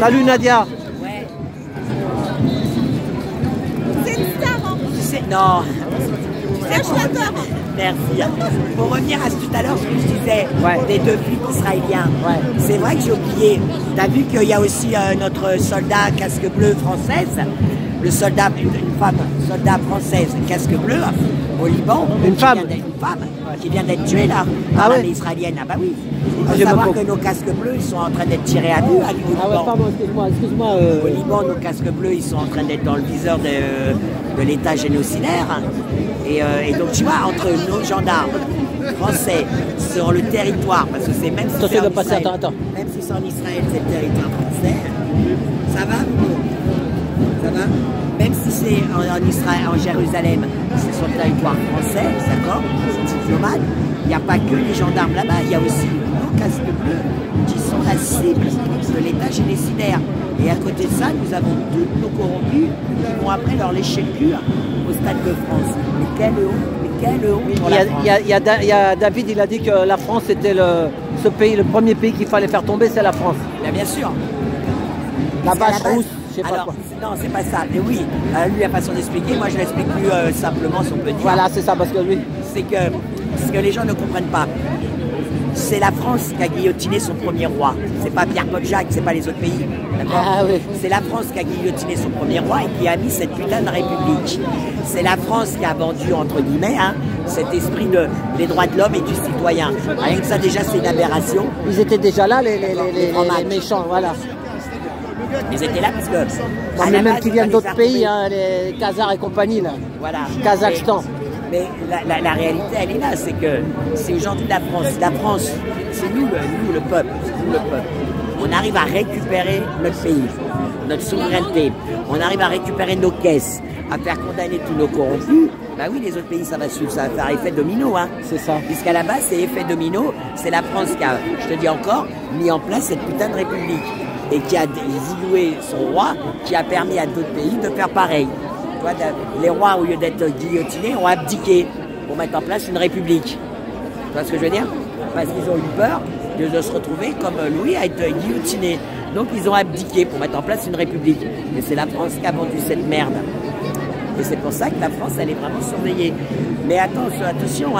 Salut Nadia. Ouais. C'est une star, hein. Non. Lâche-la-toi. Merci. Pour revenir à tout à l'heure, ce que je disais, des deux flics israéliens, c'est vrai que j'ai oublié. Tu as vu qu'il y a aussi notre soldat casque bleu française, le soldat, une femme, soldat française casque bleu au Liban. Une femme qui vient d'être tuée là, par les Israéliennes. Ah bah oui. Il faut savoir que nos casques bleus, ils sont en train d'être tirés à vue au Liban. Pardon, excuse-moi. Au Liban, nos casques bleus, ils sont en train d'être dans le viseur de l'État génocidaire. Et donc, tu vois, entre nos gendarmes français sur le territoire, parce que c'est même si c'est en Israël, même si c'est en Israël, c'est le territoire français, ça va? Ça va? Même si c'est en Israël, en Jérusalem, c'est sur le territoire français, d'accord? C'est diplomate. Il n'y a pas que les gendarmes là-bas, il y a aussi nos casques bleus qui sont la cible de l'État génocidaire. Et à côté de ça, nous avons tous nos corrompus qui vont après leur lécher le cul au Stade de France. Mais quelle honte pour la France. Il y a David, il a dit que la France était le premier pays qu'il fallait faire tomber, c'est la France. Bien sûr. La vache rousse, je sais pas quoi. Non, c'est pas ça. Mais oui, lui a façon d'expliquer. Moi, je l'explique plus simplement, si on peut dire. Voilà, c'est ça, parce que lui... C'est que ce que les gens ne comprennent pas, c'est la France qui a guillotiné son premier roi. C'est pas Pierre-Paul Jacques, c'est pas les autres pays. Ah, oui. C'est la France qui a guillotiné son premier roi et qui a mis cette putain de république. C'est la France qui a vendu, entre guillemets, cet esprit des droits de l'homme et du citoyen. Rien que ça, déjà, c'est une aberration. Ils étaient déjà là, les méchants, voilà. Ils étaient là parce que... mais même qui viennent d'autres pays, les Khazars et compagnie, là. Voilà. Kazakhstan. Mais la réalité, elle est là, c'est que c'est aujourd'hui la France. La France, c'est nous le peuple. Nous, le peuple. On arrive à récupérer notre pays, notre souveraineté. On arrive à récupérer nos caisses, à faire condamner tous nos corrompus. Bah oui, les autres pays, ça va suivre, ça va faire effet domino. C'est ça. Puisqu'à la base, c'est effet domino. C'est la France qui a, je te dis encore, mis en place cette putain de république. Et qui a dilué son roi, qui a permis à d'autres pays de faire pareil. Les rois, au lieu d'être guillotinés, ont abdiqué pour mettre en place une république. Tu vois ce que je veux dire? Parce qu'ils ont eu peur de se retrouver comme Louis à être guillotiné. Donc ils ont abdiqué pour mettre en place une république. Et c'est la France qui a vendu cette merde. Et c'est pour ça que la France, elle est vraiment surveillée. Mais attention,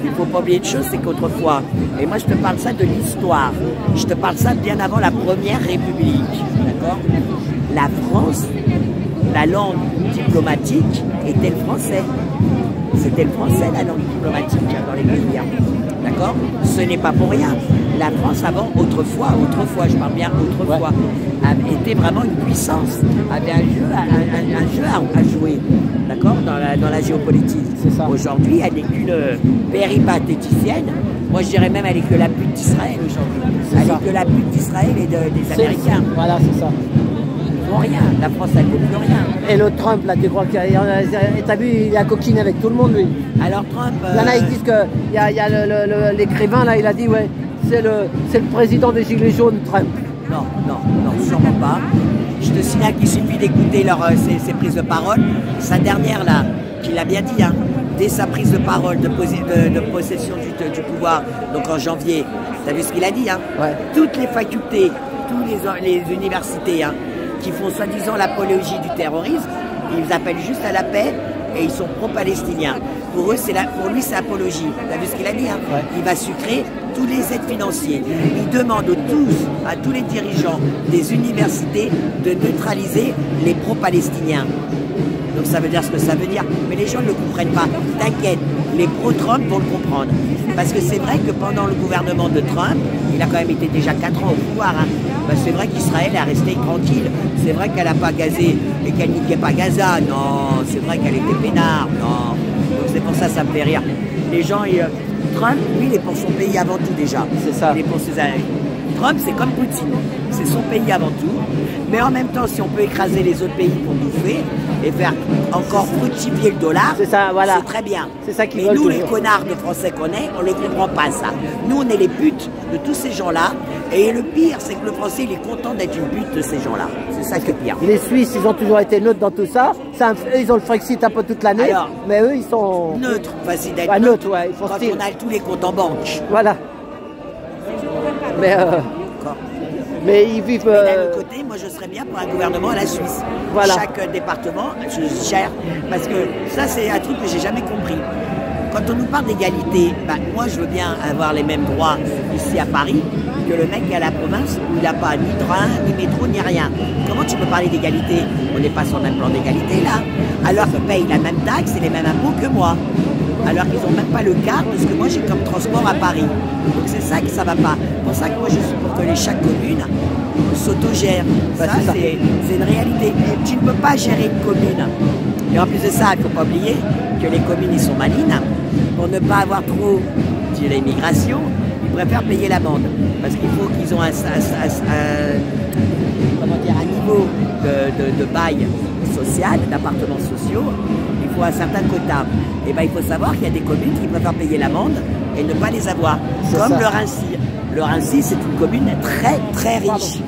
il ne faut pas oublier une chose, c'est qu'autrefois, et moi je te parle ça de l'histoire, je te parle ça bien avant la première République, d'accord? La France, la langue diplomatique était le français. C'était le français, la langue diplomatique dans les pays, d'accord? Ce n'est pas pour rien. La France avant, autrefois, je parle bien autrefois, était vraiment une puissance, avait un jeu à jouer, d'accord, dans la géopolitique. Aujourd'hui, elle n'est qu'une péripatéticienne. Moi, je dirais même, elle n'est que la pute d'Israël aujourd'hui. Elle n'est que la pute d'Israël et des Américains. Voilà, c'est ça. Ils n'ont rien. La France, elle ne vaut plus rien. Et le Trump, là, tu crois qu'il y a... T'as vu, il a coquiné avec tout le monde, lui. Alors, Trump... Il y en a, ils disent que... Il y a l'écrivain, là, il a dit, ouais, c'est le président des Gilets jaunes, Trump. Non, sûrement pas. Je te signale qu'il suffit d'écouter ses prises de parole. Sa dernière, là, qu'il a bien dit, dès sa prise de parole, de possession du pouvoir, donc en janvier, tu as vu ce qu'il a dit, Toutes les facultés, toutes les universités, qui font soi-disant l'apologie du terrorisme, ils appellent juste à la paix et ils sont pro-palestiniens. Pour eux, pour lui, c'est apologie. Tu as vu ce qu'il a dit, Il va sucrer tous les aides financiers. Il demande à tous les dirigeants des universités de neutraliser les pro-palestiniens. Donc ça veut dire ce que ça veut dire. Mais les gens ne le comprennent pas. T'inquiète, les pro-Trump vont le comprendre. Parce que c'est vrai que pendant le gouvernement de Trump, il a quand même été déjà 4 ans au pouvoir. C'est vrai qu'Israël est resté tranquille. C'est vrai qu'elle n'a pas gazé et qu'elle niquait pas Gaza. Non, c'est vrai qu'elle était peinard. Non. Donc c'est pour ça que ça me fait rire. Les gens, Trump, lui, il est pour son pays avant tout déjà. C'est ça. Il est pour ses amis. Trump, c'est comme Poutine. C'est son pays avant tout. Mais en même temps, si on peut écraser les autres pays pour bouffer et faire encore fructifier le dollar, c'est très bien. C'est ça qu'ils Mais veulent nous, toujours. les connards de Français qu'on est, on ne le comprend pas, ça. Nous, on est les putes de tous ces gens-là. Et le pire, c'est que le Français, il est content d'être une pute de ces gens-là. C'est ça qui est pire. Les Suisses, ils ont toujours été neutres dans tout ça. Eux, ils ont le Frexit un peu toute l'année. Mais eux, ils sont... Neutres, facile d'être neutres. Ils font quand style. on a tous les comptes en banque. Voilà. Mais... Mais ils vivent... Mais d'un autre côté, moi je serais bien pour un gouvernement à la Suisse. Voilà. Chaque département, je gère. Parce que ça, c'est un truc que j'ai jamais compris. Quand on nous parle d'égalité, bah, moi je veux bien avoir les mêmes droits ici à Paris que le mec qui est à la province où il n'a pas ni train, ni métro, ni rien. Comment tu peux parler d'égalité? On n'est pas sur le même plan d'égalité là. Alors qu'ils payent la même taxe et les mêmes impôts que moi. Alors qu'ils n'ont même pas le quart de ce que moi j'ai comme transport à Paris. Donc c'est ça que ça va pas. C'est pour ça que moi je suis pour que chaque commune s'autogère. Bah, ça c'est une réalité. Tu ne peux pas gérer une commune. Et en plus de ça, il ne faut pas oublier que les communes ils sont malines. Pour ne pas avoir trop de l'immigration, ils préfèrent payer l'amende. Parce qu'il faut qu'ils ont un niveau de bail social, d'appartements sociaux. Il faut un certain quota. Et ben, il faut savoir qu'il y a des communes qui préfèrent payer l'amende et ne pas les avoir. Comme le Raincy. Le Raincy, c'est une commune très très riche.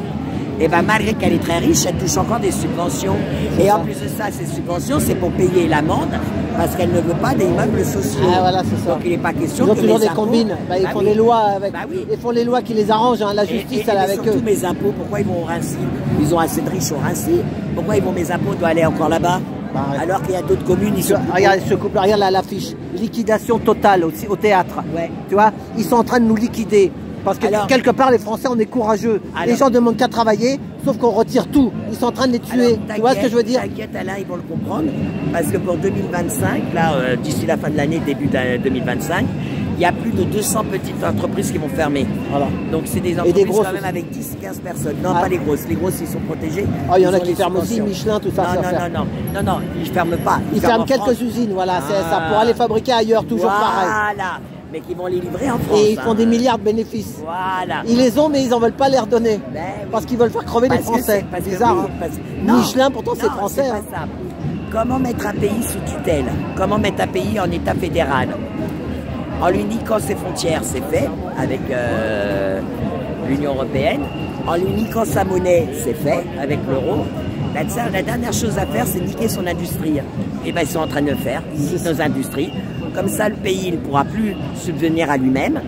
Et bien malgré qu'elle est très riche, elle touche encore des subventions. Et en plus de ça, ces subventions, c'est pour payer l'amende parce qu'elle ne veut pas des immeubles sociaux. Ah, voilà, c'est ça. Donc il n'est pas question ils ont que toujours mes des impôts... combines. Bah, ils font les lois avec. Ils font les lois qui les arrangent. Hein. La justice, elle est avec surtout eux. Mes impôts, pourquoi ils vont au Raincy? Ils ont assez de riches au Raincy. Pourquoi ils vont mes impôts doivent aller encore là-bas? Bah, alors qu'il y a d'autres communes, ils sont... Regarde ce couple, regarde l'affiche. Liquidation totale aussi au théâtre. Ouais. Tu vois, ils sont en train de nous liquider. Parce que quelque part, les Français, on est courageux. Les gens demandent qu'à travailler, sauf qu'on retire tout. Ils sont en train de les tuer. Tu vois ce que je veux dire? T'inquiète, Alain, ils vont le comprendre. Parce que pour 2025, là, d'ici la fin de l'année, début 2025, il y a plus de 200 petites entreprises qui vont fermer. Voilà. Donc c'est des entreprises grosses, quand même avec 10-15 personnes. Non, pas les grosses. Les grosses, ils sont protégés. Oh, il y en a qui ferment aussi, Michelin, tout ça. Non, ils ne ferment pas. Ils ferment quelques usines, voilà. C'est ça, pour aller fabriquer ailleurs, toujours pareil. Voilà. Mais qui vont les livrer en France. Et ils font des milliards de bénéfices. Voilà. Ils les ont, mais ils n'en veulent pas les redonner. Ben, oui. Parce qu'ils veulent faire crever les Français. C'est bizarre. Oui, hein. Michelin, pourtant, c'est français. Hein. Pas ça. Comment mettre un pays sous tutelle? Comment mettre un pays en état fédéral? En lui niquant ses frontières, c'est fait avec l'Union européenne. En lui niquant sa monnaie, c'est fait avec l'euro. La dernière chose à faire, c'est niquer son industrie. Et bien, ils sont en train de le faire, nos industries. Comme ça, le pays ne pourra plus subvenir à lui-même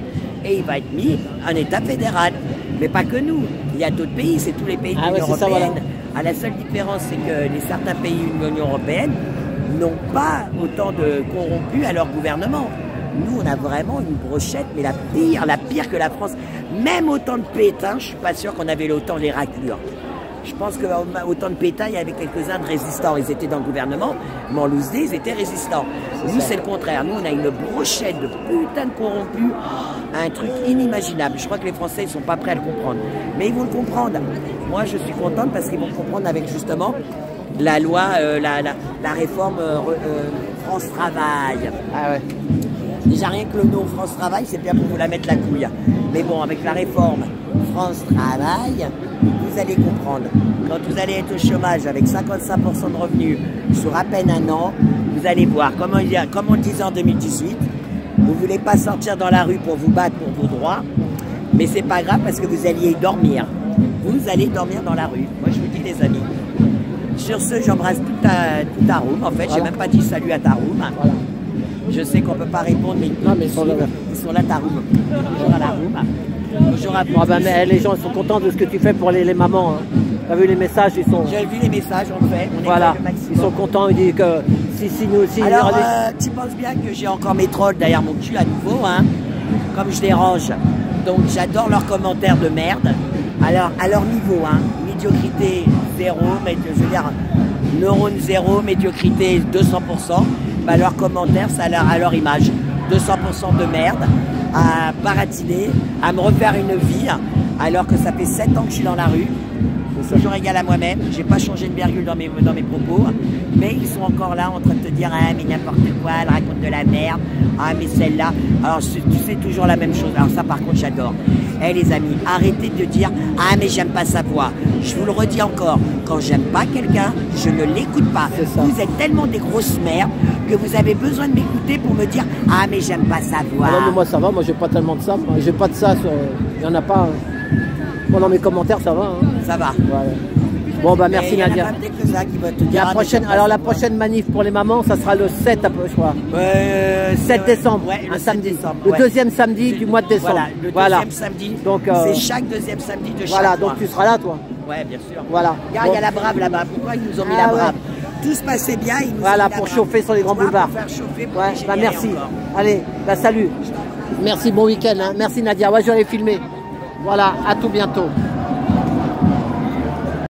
et il va être mis en état fédéral. Mais pas que nous. Il y a d'autres pays, c'est tous les pays de l'Union européenne. Voilà. La seule différence, c'est que certains pays de l'Union européenne n'ont pas autant de corrompus à leur gouvernement. Nous, on a vraiment une brochette, mais la pire que la France. Même autant de Pétain, je ne suis pas sûr qu'on avait autant les raclures. Je pense qu'autant de Pétain, il y avait quelques-uns de résistants. Ils étaient dans le gouvernement, mais en loose day, ils étaient résistants. Nous, c'est le contraire. Nous, on a une brochette de putain de corrompus. Un truc inimaginable. Je crois que les Français, ils ne sont pas prêts à le comprendre. Mais ils vont le comprendre. Moi, je suis contente parce qu'ils vont le comprendre avec, justement, la loi, la réforme France Travail. Ah ouais. Déjà, rien que le nom France Travail, c'est bien pour vous la mettre la couille. Mais bon, avec la réforme France Travail, vous allez comprendre. Quand vous allez être au chômage avec 55% de revenus sur à peine un an, vous allez voir, comme on le disait en 2018, vous ne voulez pas sortir dans la rue pour vous battre pour vos droits, mais c'est pas grave parce que vous alliez dormir. Vous allez dormir dans la rue. Moi, je vous dis, les amis. Sur ce, j'embrasse toute ta room. En fait, j'ai même pas dit salut à ta room. Voilà. Je sais qu'on ne peut pas répondre, mais, ils sont là, ta room. Bonjour à la room. Bonjour à vous. Mais les gens sont contents de ce que tu fais pour les mamans. Hein. Tu as vu les messages, ils sont... J'ai vu les messages, on le fait. Voilà, ils sont contents, ils disent que si nous aussi... Alors, tu penses bien que j'ai encore mes trolls derrière mon cul à nouveau, hein, comme je les range. Donc, j'adore leurs commentaires de merde. Alors, à leur niveau, hein, médiocrité 0, mais je veux dire, neurone 0, médiocrité 200%. Bah, leurs commentaires, c'est à leur image. 200% de merde, à baratiner, à me refaire une vie, alors que ça fait 7 ans que je suis dans la rue. Toujours égal à moi-même, j'ai pas changé de virgule dans mes propos, mais ils sont encore là en train de te dire ah mais n'importe quoi, elle raconte de la merde, ah mais celle-là, alors tu sais toujours la même chose, alors ça par contre j'adore. Eh les amis, arrêtez de dire ah mais j'aime pas sa voix, je vous le redis encore, quand j'aime pas quelqu'un, je ne l'écoute pas, vous êtes tellement des grosses merdes que vous avez besoin de m'écouter pour me dire ah mais j'aime pas sa voix. Non mais moi ça va, moi j'ai pas tellement de ça, j'ai pas de ça, il y en a pas. Bon, dans mes commentaires, ça va. Hein. Ça va. Ouais. Bon, bah merci Il y en a Nadia. pas quelques-uns qui vont te dire. Alors la prochaine manif pour les mamans, ça sera le 7, je crois. 7 décembre, ouais, un le samedi. 7 décembre, Le ouais. deuxième samedi du mois de décembre. Voilà, le deuxième samedi. Donc, c'est chaque deuxième samedi de chaque voilà, mois. donc tu seras là, toi. Ouais, bien sûr. Voilà. Regarde, il y a la Brave là-bas. Pourquoi ils nous ont mis la Brave? Tout se passait bien, ils nous ont mis Voilà, la pour Brave. chauffer sur les grands boulevards. Pour faire chauffer, pour Ouais, déjeuner bah merci. encore. Allez, bah salut. Merci, bon week-end. Hein. Merci Nadia. Ouais, je vais aller filmer. Voilà, à tout bientôt.